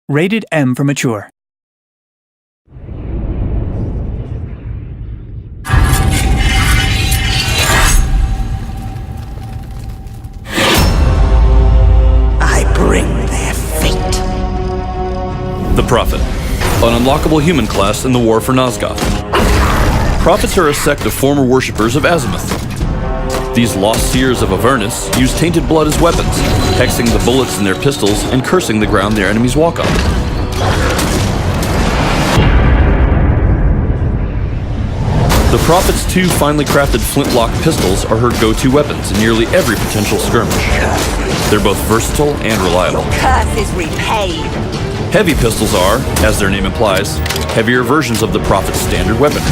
Rated M for mature. I bring their fate. The Prophet, an unlockable human class in the War for Nosgoth. Prophets are a sect of former worshippers of Azimuth. These lost seers of Avernus use tainted blood as weapons, hexing the bullets in their pistols and cursing the ground their enemies walk on. The Prophet's two finely crafted flintlock pistols are her go-to weapons in nearly every potential skirmish. They're both versatile and reliable. Your curse is repaid. Heavy pistols are, as their name implies, heavier versions of the Prophet's standard weaponry.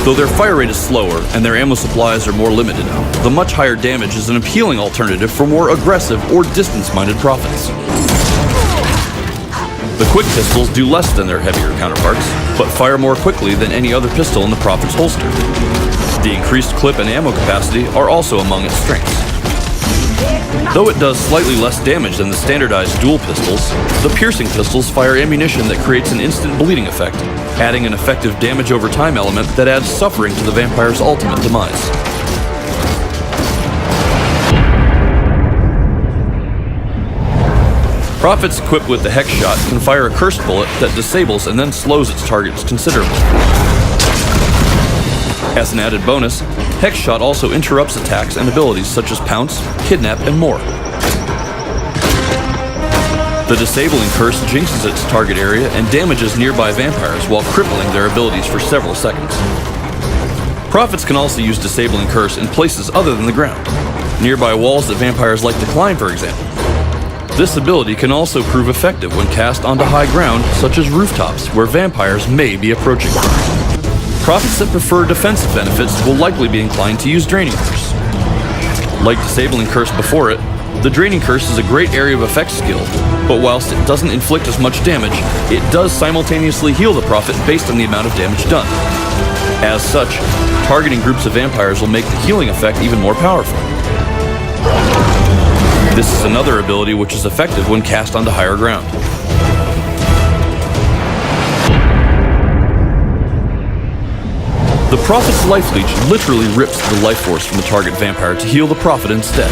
Though their fire rate is slower and their ammo supplies are more limited, the much higher damage is an appealing alternative for more aggressive or distance-minded Prophets. The quick pistols do less than their heavier counterparts, but fire more quickly than any other pistol in the Prophet's holster. The increased clip and ammo capacity are also among its strengths. Though it does slightly less damage than the standardized dual pistols, the piercing pistols fire ammunition that creates an instant bleeding effect, adding an effective damage over time element that adds suffering to the vampire's ultimate demise. Prophets equipped with the Hex Shot can fire a cursed bullet that disables and then slows its targets considerably. As an added bonus, Hex Shot also interrupts attacks and abilities such as Pounce, Kidnap, and more. The Disabling Curse jinxes its target area and damages nearby vampires while crippling their abilities for several seconds. Prophets can also use Disabling Curse in places other than the ground, nearby walls that vampires like to climb, for example. This ability can also prove effective when cast onto high ground, such as rooftops, where vampires may be approaching. Prophets that prefer defensive benefits will likely be inclined to use Draining Curse. Like Disabling Curse before it, the Draining Curse is a great area of effect skill, but whilst it doesn't inflict as much damage, it does simultaneously heal the Prophet based on the amount of damage done. As such, targeting groups of vampires will make the healing effect even more powerful. This is another ability which is effective when cast onto higher ground. The Prophet's Life Leech literally rips the life force from the target vampire to heal the Prophet instead.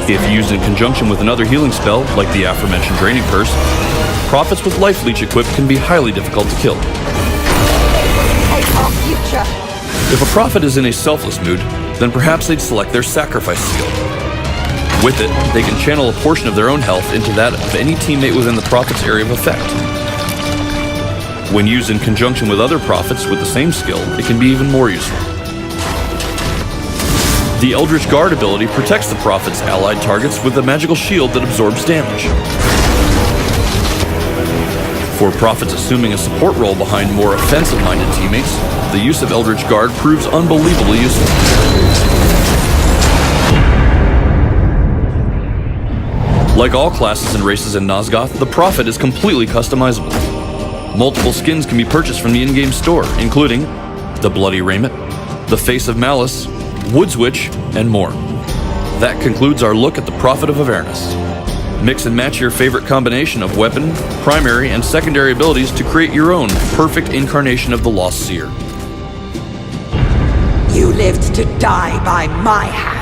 If used in conjunction with another healing spell, like the aforementioned Draining Curse, Prophets with Life Leech equipped can be highly difficult to kill. If a Prophet is in a selfless mood, then perhaps they'd select their Sacrifice skill. With it, they can channel a portion of their own health into that of any teammate within the Prophet's area of effect. When used in conjunction with other Prophets with the same skill, it can be even more useful. The Eldritch Guard ability protects the Prophet's allied targets with a magical shield that absorbs damage. For Prophets assuming a support role behind more offensive-minded teammates, the use of Eldritch Guard proves unbelievably useful. Like all classes and races in Nosgoth, the Prophet is completely customizable. Multiple skins can be purchased from the in-game store, including the Bloody Raiment, the Face of Malice, Woods Witch, and more. That concludes our look at the Prophet of Avernus. Mix and match your favorite combination of weapon, primary, and secondary abilities to create your own perfect incarnation of the Lost Seer. You lived to die by my hand.